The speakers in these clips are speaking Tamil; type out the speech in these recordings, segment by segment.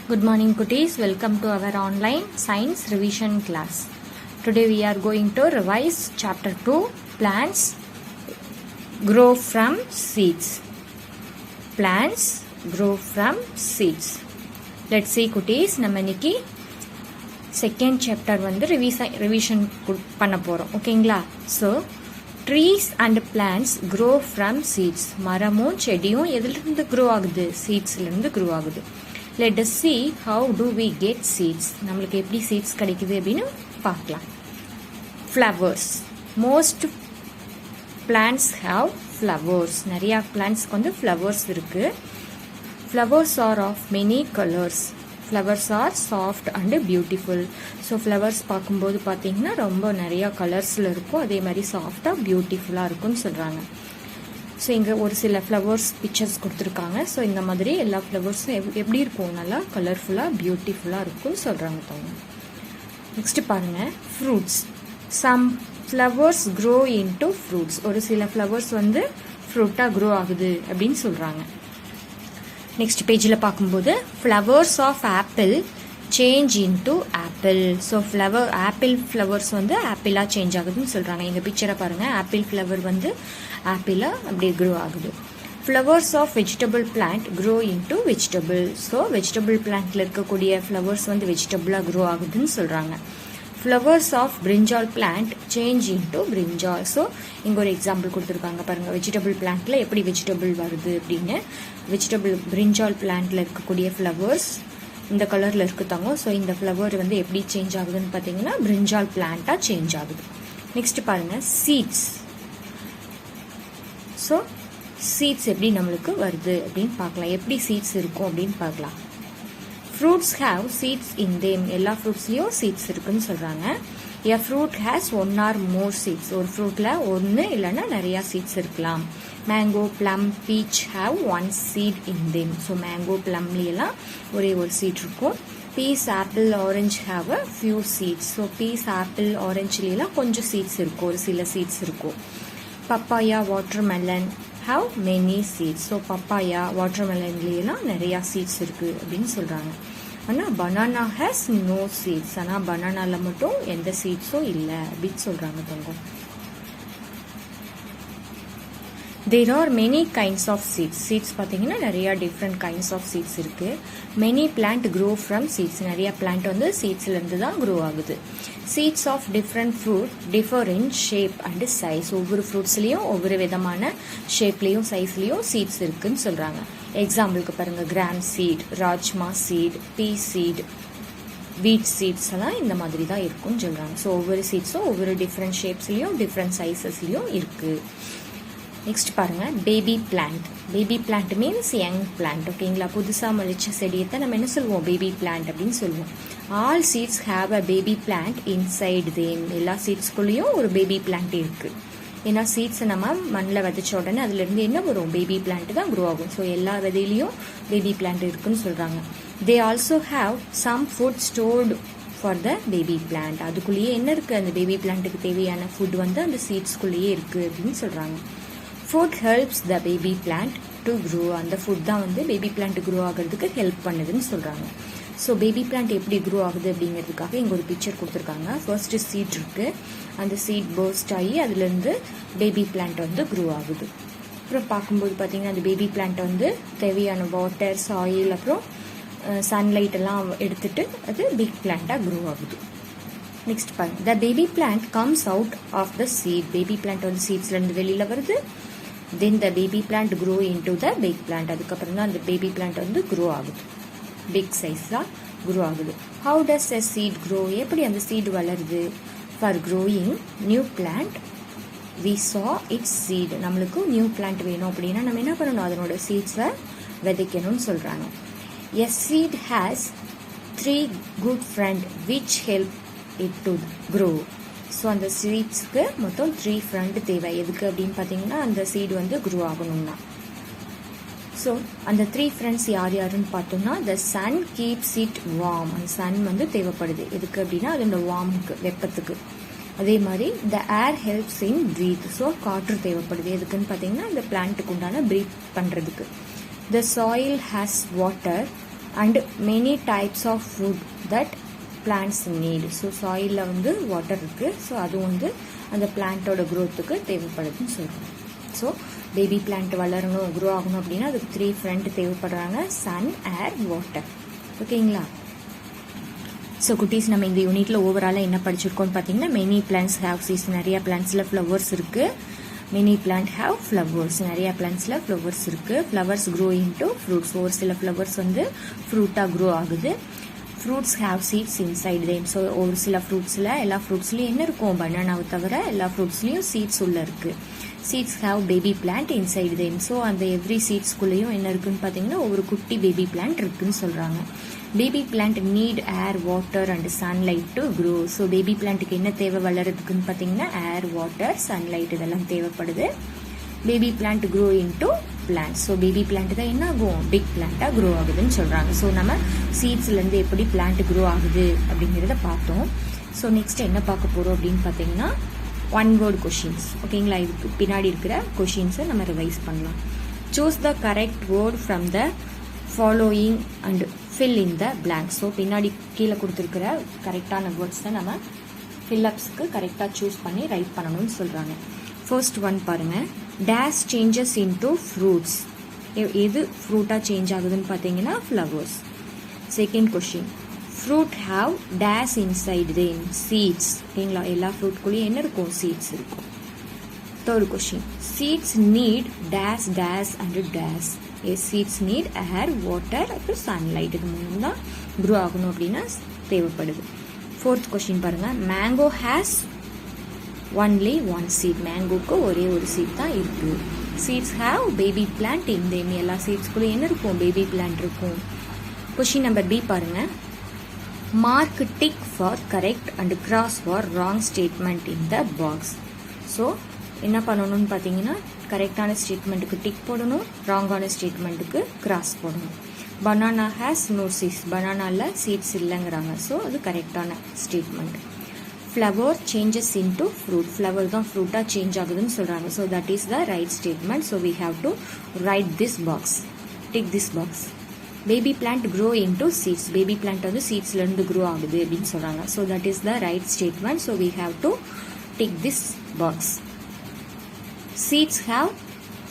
Good morning, Kutis. Welcome to our online science revision class. Today we are going to revise chapter 2, plants grow from seeds. Plants grow from seeds. Let's see, Kutis. நம்ம இன்னைக்கு second chapter வந்து revision பண்ண போறோம். ஓகேங்களா? So trees and plants grow from seeds. மரமும் செடியும் எதிலிருந்து grow ஆகுது? seedsல இருந்து grow ஆகுது. Let us see how do we get seeds. நம்மளுக்கு எப்படி seeds கிடைக்குது அப்படின்னு பார்க்கலாம். Flowers. Most plants have flowers. நிறைய plants வந்து flowers இருக்கு. Flowers are of many colors. Flowers are soft and beautiful. So flowers பார்க்கும்போது பார்த்தீங்கன்னா ரொம்ப நிறைய கலர்ஸில் இருக்கும், அதே மாதிரி சாஃப்டாக பியூட்டிஃபுல்லாக இருக்கும்னு சொல்கிறாங்க. ஸோ இங்கே ஒரு சில ஃப்ளவர்ஸ் பிக்சர்ஸ் கொடுத்துருக்காங்க. ஸோ இந்த மாதிரி எல்லா ஃப்ளவர்ஸும் எப்படி இருக்கும், நல்லா கலர்ஃபுல்லாக பியூட்டிஃபுல்லாக இருக்கும்னு சொல்கிறாங்க தோணும். நெக்ஸ்ட்டு பாருங்கள், fruits. Some flowers grow into fruits. ஒரு சில ஃப்ளவர்ஸ் வந்து ஃப்ரூட்டாக க்ரோ ஆகுது அப்படின்னு சொல்கிறாங்க. நெக்ஸ்ட் பேஜில் பார்க்கும்போது flowers of apple change into apple. So apple flowers வந்து ஆப்பிளாக சேஞ்ச் ஆகுதுன்னு சொல்கிறாங்க. இந்த பிக்சரை பாருங்கள், ஆப்பிள் ஃப்ளவர் வந்து ஆப்பிளாக அப்படியே க்ரோ ஆகுது. Flowers of vegetable plant grow into vegetable. So vegetable பிளான்ட்டில் இருக்கக்கூடிய ஃப்ளவர்ஸ் வந்து வெஜிடபிளாக க்ரோ ஆகுதுன்னு சொல்கிறாங்க. Flowers of brinjal plant change into brinjal. So இங்கே ஒரு எக்ஸாம்பிள் கொடுத்துருக்காங்க பாருங்கள், வெஜிடபிள் பிளான்ட்டில் எப்படி வெஜிடபிள் வருது அப்படின்னு. வெஜிடபிள் பிரிஞ்சால் பிளான்ட்டில் இருக்கக்கூடிய ஃப்ளவர்ஸ் இந்த கலரில் இருக்குதாங்க. ஸோ இந்த ஃப்ளவர் வந்து எப்படி சேஞ்ச் ஆகுதுன்னு பார்த்தீங்கன்னா பிரிஞ்சால் பிளான்ட்டாக சேஞ்ச் ஆகுது. நெக்ஸ்ட் பாருங்கள், சீட்ஸ். ஸோ சீட்ஸ் எப்படி நம்மளுக்கு வருது அப்படின்னு பார்க்கலாம், எப்படி சீட்ஸ் இருக்கும் அப்படின்னு பார்க்கலாம். Fruits have seeds in them. எல்லா ஃப்ரூட்ஸ்லேயும் சீட்ஸ் இருக்குன்னு சொல்கிறாங்க. A fruit has one or more seeds. ஒரு ஃப்ரூட்டில் ஒன்று இல்லைன்னா நிறையா சீட்ஸ் இருக்கலாம். Mango, plum, peach have one seed in them. So mango, பிளம்லாம் ஒரே ஒரு சீட் இருக்கும். Peas, apple, orange have a few seeds. So peas, apple, ஆரஞ்சுலாம் கொஞ்சம் சீட்ஸ் இருக்கும், ஒரு சில சீட்ஸ் இருக்கும். Papaya, watermelon have many seeds. So papaya, வாட்டர்மெலன்லாம் நிறையா சீட்ஸ் இருக்குது அப்படின்னு சொல்கிறாங்க. ஆனால் பனானா ஹேஸ் நோ சீட்ஸ். ஆனால் பனானாவில் மட்டும் எந்த சீட்ஸும் இல்லை அப்படின்னு சொல்கிறாங்க தங்கம். There are many kinds of seeds. Seeds பார்த்தீங்கன்னா நிறையா டிஃப்ரெண்ட் கைண்ட்ஸ் ஆஃப் சீட்ஸ் இருக்குது. Many plant grow from seeds. நிறையா பிளான்ட் வந்து சீட்ஸ்லேருந்து தான் க்ரோ ஆகுது. Seeds of different fruit differ in shape and size. ஒவ்வொரு ஃப்ரூட்ஸ்லேயும் ஒவ்வொரு விதமான ஷேப்லேயும் சைஸ்லேயும் சீட்ஸ் இருக்குதுன்னு சொல்கிறாங்க. எக்ஸாம்பிளுக்கு பாருங்கள், கிராம் சீட், ராஜ்மா சீட், பீ சீட், வீட் சீட்ஸ் எல்லாம் இந்த மாதிரி தான் இருக்குன்னு சொல்கிறாங்க. ஸோ ஒவ்வொரு சீட்ஸும் ஒவ்வொரு டிஃப்ரெண்ட் ஷேப்ஸ்லேயும் டிஃப்ரெண்ட் சைஸஸ்லேயும் இருக்குது. நெக்ஸ்ட் பாருங்கள், baby plant. Baby plant means young plant. ஓகேங்களா? புதுசாக முளைச்ச செடியை நம்ம என்ன சொல்லுவோம், பேபி பிளான்ட் அப்படின்னு சொல்லுவோம். All seeds have a baby plant inside them. எல்லா சீட்ஸ்குள்ளேயும் ஒரு பேபி பிளான்ட் இருக்குது. ஏன்னா சீட்ஸை நம்ம மண்ணில் விதைச்ச உடனே அதுலேருந்து என்ன வரும், பேபி பிளான்ட் தான் க்ரோ ஆகும். ஸோ எல்லா விதையிலையும் பேபி பிளான்ட் இருக்குன்னு சொல்கிறாங்க. They also have some food stored for the baby plant. அதுக்குள்ளேயே என்ன இருக்குது, அந்த பேபி பிளான்ட்டுக்கு தேவையான ஃபுட் வந்து அந்த சீட்ஸ்குள்ளேயே இருக்குது அப்படின்னு சொல்கிறாங்க. Food helps the baby plant to grow. அந்த ஃபுட் தான் வந்து பேபி பிளான்ட் க்ரோ ஆகிறதுக்கு ஹெல்ப் பண்ணுதுன்னு சொல்கிறாங்க. ஸோ பேபி பிளான்ட் எப்படி க்ரோ ஆகுது அப்படிங்கிறதுக்காக இங்கே ஒரு பிக்சர் கொடுத்துருக்காங்க. ஃபர்ஸ்ட்டு சீட் இருக்குது, அந்த சீட் பர்ஸ்ட் ஆகி அதுலேருந்து பேபி பிளான்ட் வந்து க்ரோ ஆகுது. அப்புறம் பார்க்கும்போது பார்த்தீங்கன்னா அந்த பேபி பிளான்ட் வந்து தேவையான வாட்டர், சாயில், அப்புறம் சன்லைட் எல்லாம் எடுத்துட்டு அது பிக் பிளான்ட்டாக க்ரோ ஆகுது. நெக்ஸ்ட் பாருங்க, the baby plant comes out of the seed. Baby plant வந்து சீட்ஸ்லேருந்து வெளியில் வருது. Then the baby plant grow into the big plant. அதுக்கப்புறம் தான் அந்த பேபி பிளான்ட் வந்து க்ரோ ஆகுது, பிக் சைஸாக க்ரோ ஆகுது. How does a seed grow? எப்படி அந்த சீட் வளருது? For growing new plant we sow its seed. நம்மளுக்கு நியூ பிளான்ட் வேணும் அப்படின்னா நம்ம என்ன பண்ணணும், அதனோட சீட்ஸை விதைக்கணும்னு சொல்கிறாங்க. A seed has 3 good friend which help it to grow. So அந்த சீட்ஸ்க்கு மொத்தம் 3 ஃப்ரெண்ட் தேவை. எதுக்கு அப்படின்னு பார்த்தீங்கன்னா அந்த சீடு வந்து க்ரோ ஆகணும்னா. ஸோ அந்த 3 ஃப்ரெண்ட்ஸ் யார் யாருன்னு பார்த்தோம்னா, the sun keeps it warm. அந்த சன் வந்து தேவைப்படுது எதுக்கு அப்படின்னா அதோட வார்முக்கு, வெப்பத்துக்கு. அதே மாதிரி the air helps in breathe. So காற்று தேவைப்படுது எதுக்குன்னு பார்த்தீங்கன்னா அந்த பிளான்ட்டுக்கு உண்டான ப்ரீத் பண்ணுறதுக்கு. The soil has water and many types of food that plants need. So சாயிலில் வந்து வாட்டர் இருக்குது, ஸோ அது வந்து அந்த பிளான்ட்டோட க்ரோத்துக்கு தேவைப்படுதுன்னு சொல்கிறோம். ஸோ பேபி பிளான்ட் வளரணும், க்ரோ ஆகணும் அப்படின்னா அதுக்கு 3 ஃப்ரண்ட் தேவைப்படுறாங்க: சன், ஏர், வாட்டர். ஓகேங்களா? ஸோ குட்டீஸ், நம்ம இந்த யூனிட்ல ஓவராலாக என்ன படிச்சிருக்கோம்னு பார்த்தீங்கன்னா, மெனி பிளான்ட்ஸ் ஹேவ் சீட்ஸ். நிறைய பிளான்ட்ஸில் ஃப்ளவர்ஸ் இருக்குது. Many plant have flowers. நிறைய பிளான்ட்ஸில் ஃப்ளவர்ஸ் இருக்குது. Flowers grow into fruits. ஒரு சில ஃப்ளவர்ஸ் வந்து ஃப்ரூட்டாக க்ரோ ஆகுது. Fruits have seeds inside them. So ஒரு சில ஃப்ரூட்ஸில், எல்லா ஃப்ரூட்ஸ்லையும் என்ன இருக்கும்? பனானாவை தவிர எல்லா ஃப்ரூட்ஸ்லையும் சீட்ஸ் உள்ள இருக்குது. Seeds have baby plant inside them. So அந்த எவ்ரி சீட்ஸ்குள்ளேயும் என்ன இருக்குன்னு பார்த்தீங்கன்னா ஒரு குட்டி பேபி பிளான்ட் இருக்குன்னு சொல்கிறாங்க. Baby plant need air, water and sunlight to grow. So baby பிளான்ட்டுக்கு என்ன தேவை வளர்றதுக்குன்னு பார்த்தீங்கன்னா ஏர், வாட்டர், சன்லைட் இதெல்லாம் தேவைப்படுது. Baby plant grow into plant. So baby plant தான் என்ன ஆகும்? பிக் பிளான்ட்டாக க்ரோ ஆகுதுன்னு சொல்கிறாங்க. ஸோ நம்ம சீட்ஸ்லேருந்து எப்படி பிளான்ட் க்ரோ ஆகுது அப்படிங்கிறத பார்த்தோம். ஸோ நெக்ஸ்ட் என்ன பார்க்க போகிறோம் அப்படின்னு பார்த்தீங்கன்னா ஒன் வேர்ட் கொஷின்ஸ். ஓகேங்களா? இதுக்கு பின்னாடி இருக்கிற கொஷின்ஸை நம்ம ரிவைஸ் பண்ணலாம். Choose the correct word from the following and fill in the blank. So பின்னாடி கீழே கொடுத்துருக்கிற கரெக்டான வேர்ட்ஸ் தான் நம்ம ஃபில்லப்ஸ்க்கு கரெக்டாக சூஸ் பண்ணி ரைட் பண்ணணும்னு சொல்கிறாங்க. ஃபர்ஸ்ட் ஒன் பாருங்கள், டேஷ் சேஞ்சஸ் இன்டு ஃப்ரூட்ஸ். எது ஃப்ரூட்டாக சேஞ்ச் ஆகுதுன்னு பார்த்தீங்கன்னா flowers. Second question, fruit have dash inside them, seeds. ஓகேங்களா? எல்லா ஃப்ரூட்குள்ளேயும் என்ன இருக்கும்? சீட்ஸ் இருக்கும். Third question, seeds need dash dash and dash. Seeds need air, water, அப்புறம் சன்லைட். இது மூணு தான் க்ரோ ஆகணும் அப்படின்னா தேவைப்படுது. ஃபோர்த் கொஷின் பாருங்கள், mango has only one seed. மேங்கோக்கு ஒரே ஒரு சீட் தான் இருக்குது. Seeds have baby plant in them. எல்லா சீட்ஸ்குள்ளேயும் என்ன இருக்கும்? பேபி பிளான்ட் இருக்கும். கொஷின் நம்பர் பி பாருங்கள், mark tick for correct and cross for wrong statement in the box. So என்ன பண்ணணும்னு பார்த்தீங்கன்னா கரெக்டான ஸ்டேட்மெண்ட்டுக்கு டிக் போடணும், ராங்கான ஸ்டேட்மெண்ட்டுக்கு கிராஸ் போடணும். Banana has no seeds. பனானாவில் சீட்ஸ் இல்லைங்கிறாங்க. ஸோ அது கரெக்டான statement. Flower changes into fruit. Flower தான் ஃப்ரூட்டாக சேஞ்ச் ஆகுதுன்னு சொல்கிறாங்க. So that is the right statement. So we have to right this box, tick this box. Baby plant grow into seeds. Baby plant வந்து சீட்ஸ்லேருந்து க்ரோ ஆகுது அப்படின்னு சொல்கிறாங்க. So that is the right statement. So we have to tick this box. Seeds have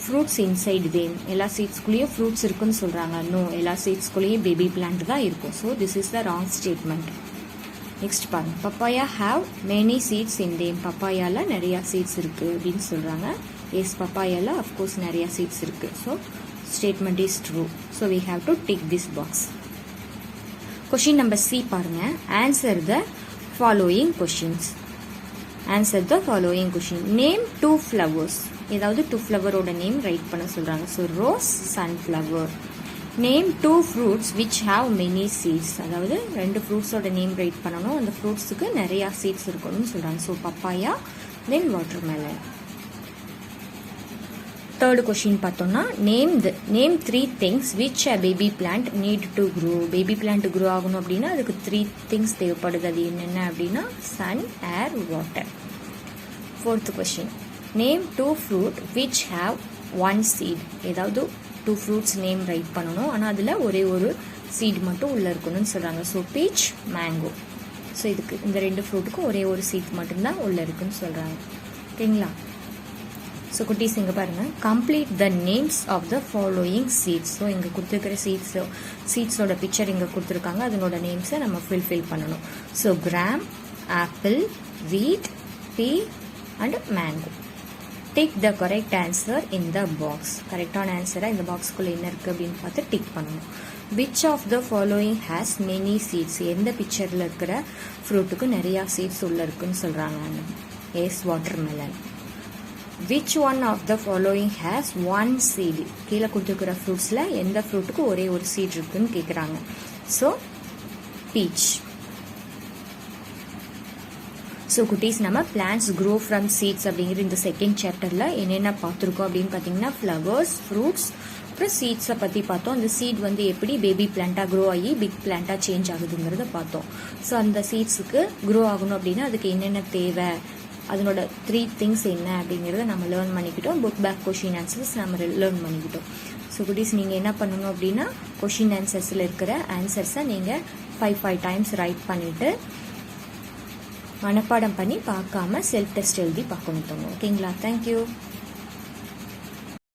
fruits inside them. எல்லா சீட்ஸ்குள்ளேயும் ஃப்ரூட்ஸ் இருக்குன்னு சொல்கிறாங்க. நோ, எல்லா சீட்ஸ்குள்ளேயும் பேபி பிளான்ட் தான் இருக்கும். So this is the wrong statement. Next பாருங்க, papaya have many seeds in them. பப்பாயாவில் நிறையா சீட்ஸ் இருக்குது அப்படின்னு சொல்கிறாங்க. எஸ், பப்பாயாவில் அஃப்கோர்ஸ் நிறையா சீட்ஸ் இருக்குது. So statement is true. So we have to tick this box. Question number C பாருங்க, answer the following questions. Answer the following question. Name 2 flowers. ஏதாவது 2 flower-ஓட நேம் ரைட் பண்ண சொல்றாங்க. So rose, sunflower. Name 2 fruits which have many seeds. அதாவது 2 fruits-ஓட நேம் ரைட் பண்ணணும். அந்த fruits-க்கு நிறைய seeds இருக்கணும்னு சொல்றாங்க. So papaya, then watermelon. Third question பார்த்தோம்னா, name 3 things which a baby plant need to grow. Baby plant grow ஆகணும் அப்படின்னா அதுக்கு 3 things தேவைப்படுது. அது என்னென்ன அப்படின்னா sun, air, water. Fourth question, name 2 fruit which have 1 seed. ஏதாவது 2 fruits நேம் ரைட் பண்ணணும். ஆனால் அதில் ஒரே ஒரு seed மட்டும் உள்ளே இருக்கணும்னு சொல்கிறாங்க. So peach, mango. ஸோ இதுக்கு இந்த 2 ஃப்ரூட்டுக்கும் ஒரே ஒரு seed மட்டும்தான் உள்ளே இருக்குன்னு சொல்கிறாங்க. ஓகேங்களா? ஸோ குட்டீஸ் இங்கே பாருங்கள், complete the names of the following seeds. So இங்கே கொடுத்துருக்கிற சீட்ஸோட பிக்சர் இங்கே கொடுத்துருக்காங்க. அதனோட நேம்ஸை நம்ம ஃபில் பண்ணணும். So gram, apple, wheat, pea and mango. Tick the correct answer in the box. கரெக்டான ஆன்சராக இந்த பாக்ஸ்குள்ளே என்ன இருக்குது அப்படின்னு பார்த்து டிக் பண்ணணும். Which of the following has many seeds. எந்த பிக்சரில் இருக்கிற ஃப்ரூட்டுக்கு நிறையா சீட்ஸ் உள்ளே இருக்குன்னு சொல்கிறாங்க. Yes, watermelon. Which one of the following has 1 seed? கீழே கொடுத்துருக்கிற ஃப்ரூட்ஸில் எந்த ஃப்ரூட்டுக்கு ஒரே ஒரு சீட் இருக்குன்னு கேட்குறாங்க. So beach. ஸோ குட்டீஸ், நம்ம பிளான்ட்ஸ் க்ரோ ஃப்ரம் சீட்ஸ் அப்படிங்கிற இந்த செகண்ட் சாப்டரில் என்னென்ன பார்த்துருக்கோம் அப்படின்னு பார்த்தீங்கன்னா, ஃப்ளவர்ஸ், ஃப்ரூட்ஸ், அப்புறம் சீட்ஸை பற்றி பார்த்தோம். அந்த சீட் வந்து எப்படி பேபி பிளான்ட்டாக க்ரோ ஆகி பிக் பிளான்ட்டாக சேஞ்ச் ஆகுதுங்கிறத பார்த்தோம். ஸோ அந்த சீட்ஸுக்கு க்ரோ ஆகணும் அப்படின்னா அதுக்கு என்னென்ன தேவை, அதனோட 3 திங்ஸ் என்ன அப்படிங்கிறத நம்ம லேர்ன் பண்ணிக்கிட்டோம். புக் பேக் கொஷின் ஆன்சர்ஸ் நம்ம லேர்ன் பண்ணிக்கிட்டோம். ஸோ ஸோ குட்டீஸ் நீங்கள் என்ன பண்ணணும் அப்படின்னா கொஷின் ஆன்சர்ஸில் இருக்கிற ஆன்சர்ஸை நீங்கள் 5 டைம்ஸ் ரைட் பண்ணிவிட்டு மனப்பாடம் பண்ணி பார்க்காம செல்ஃப் டெஸ்ட் எழுதி பார்க்கணும். ஓகேங்களா? தேங்க்யூ.